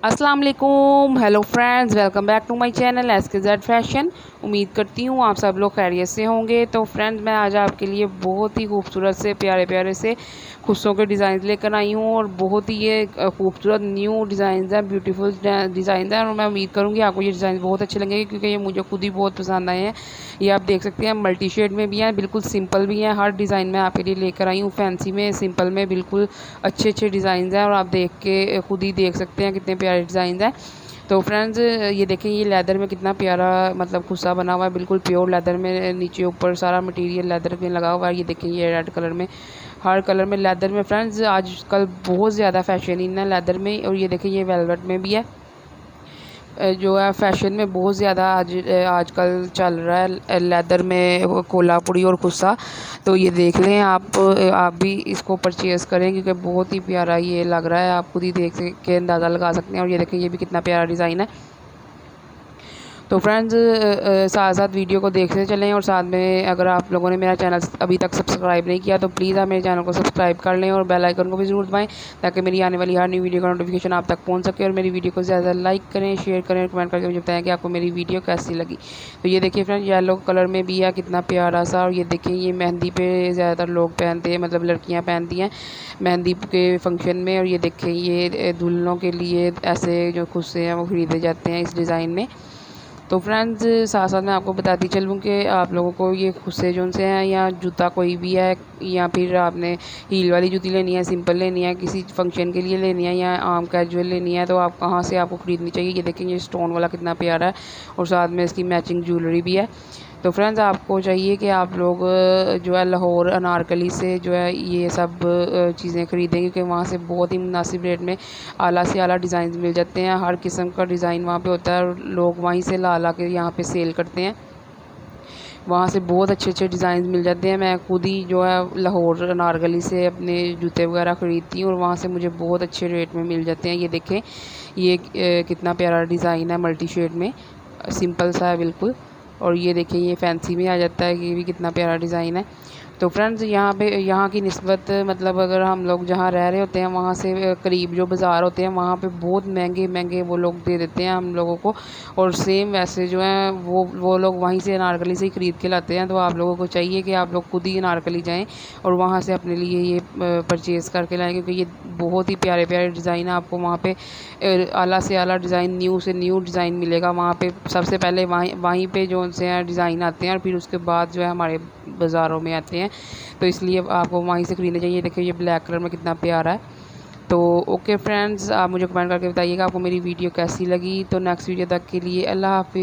अस्सलाम वालेकुम, hello friends, welcome back to my channel SKZ fashion. उम्मीद करती हूँ आप सब लोग खैरियत से होंगे। तो फ्रेंड्स, मैं आज आपके लिए बहुत ही खूबसूरत से प्यारे प्यारे से खुशों के डिज़ाइन लेकर आई हूँ और बहुत ही ये खूबसूरत न्यू डिज़ाइन हैं, ब्यूटीफुल डिज़ाइन हैं और मैं उम्मीद करूँगी आपको ये डिज़ाइन बहुत अच्छे लगेंगे क्योंकि ये मुझे खुद ही बहुत पसंद आए हैं। ये आप देख सकते हैं मल्टी शेड में भी हैं, बिल्कुल सिंपल भी हैं। हर डिज़ाइन में आपके लिए लेकर आई हूँ, फैंसी में, सिंपल में, बिल्कुल अच्छे अच्छे डिज़ाइन हैं और आप देख के खुद ही देख सकते हैं कितने प्यारे डिज़ाइन हैं। तो फ्रेंड्स, ये देखें, ये लेदर में कितना प्यारा मतलब खुस्सा बना हुआ है, बिल्कुल प्योर लेदर में, नीचे ऊपर सारा मटेरियल लेदर में लगा हुआ है। ये देखें, ये रेड कलर में, हर कलर में लेदर में। फ्रेंड्स, आजकल बहुत ज़्यादा फैशन इन है लेदर में। और ये देखें, ये वेलवेट में भी है, जो है फैशन में बहुत ज़्यादा आजकल चल रहा है लेदर में कोल्हापुरी और खुस्सा। तो ये देख लें, आप भी इसको परचेज़ करें क्योंकि बहुत ही प्यारा ये लग रहा है। आप खुद ही देख के अंदाज़ा लगा सकते हैं। और ये देखें, ये भी कितना प्यारा डिज़ाइन है। तो फ्रेंड्स, साथ साथ वीडियो को देखते चलें और साथ में अगर आप लोगों ने मेरा चैनल अभी तक सब्सक्राइब नहीं किया तो प्लीज़ आप मेरे चैनल को सब्सक्राइब कर लें और बेल आइकन को भी ज़रूर दबाएं ताकि मेरी आने वाली हर न्यू वीडियो का नोटिफिकेशन आप तक पहुंच सके। और मेरी वीडियो को ज़्यादा लाइक करें, शेयर करें, कमेंट करके मुझे बताएं कि आपको मेरी वीडियो कैसी लगी। तो ये देखिए फ्रेंड्स, येलो कलर में भी है, कितना प्यारा सा। और ये देखिए, ये मेहंदी पे ज़्यादातर लोग पहनते हैं, मतलब लड़कियाँ पहनती हैं मेहंदी के फंक्शन में। और ये देखें, ये दुल्हनों के लिए ऐसे जो खुस्से हैं वो ख़रीदे जाते हैं इस डिज़ाइन में। तो फ्रेंड्स, साथ साथ मैं आपको बताती चलूँ कि आप लोगों को ये खुस्से जो से हैं या जूता कोई भी है, या फिर आपने हील वाली जूती लेनी है, सिंपल लेनी है, किसी फंक्शन के लिए लेनी है या आम कैजुअल लेनी है, तो आप कहाँ से आपको ख़रीदनी चाहिए। ये देखेंगे, स्टोन वाला कितना प्यारा है और साथ में इसकी मैचिंग ज्वेलरी भी है। तो फ्रेंड्स, आपको चाहिए कि आप लोग जो है लाहौर अनारकली से जो है ये सब चीज़ें ख़रीदें क्योंकि वहाँ से बहुत ही मुनासिब रेट में आला से आला डिज़ाइन मिल जाते हैं। हर किस्म का डिज़ाइन वहाँ पे होता है और लोग वहीं से ला के यहाँ पे सेल करते हैं। वहाँ से बहुत अच्छे अच्छे डिज़ाइन मिल जाते हैं। मैं खुद ही जो है लाहौर अनारकली से अपने जूते वगैरह ख़रीदती हूँ और वहाँ से मुझे बहुत अच्छे रेट में मिल जाते हैं। ये देखें, ये कितना प्यारा डिज़ाइन है, मल्टी शेड में, सिंपल सा है बिल्कुल। और ये देखिए, ये फैंसी में आ जाता है, ये भी कितना प्यारा डिज़ाइन है। तो फ्रेंड्स, यहाँ की निस्बत मतलब अगर हम लोग जहाँ रह रहे होते हैं वहाँ से करीब जो बाज़ार होते हैं वहाँ पे बहुत महंगे महंगे वो लोग दे देते हैं हम लोगों को। और सेम वैसे जो है वो लोग वहीं से अनारकली से ही ख़रीद के लाते हैं। तो आप लोगों को चाहिए कि आप लोग खुद ही अनारकली जाएँ और वहाँ से अपने लिए ये परचेज़ करके लाएँ क्योंकि ये बहुत ही प्यारे प्यारे डिज़ाइन है। आपको वहाँ पे आला से आला डिज़ाइन, न्यू से न्यू डिज़ाइन मिलेगा। वहाँ पे सबसे पहले वहीं पे जो उनसे डिज़ाइन आते हैं और फिर उसके बाद जो है हमारे बाज़ारों में आते हैं। तो इसलिए आपको वहीं से ख़रीदना चाहिए। देखिए, ये ब्लैक कलर में कितना प्यारा है। तो ओके फ्रेंड्स, आप मुझे कमेंट करके बताइएगा आपको मेरी वीडियो कैसी लगी। तो नेक्स्ट वीडियो तक के लिए अल्लाह हाफ़िज़।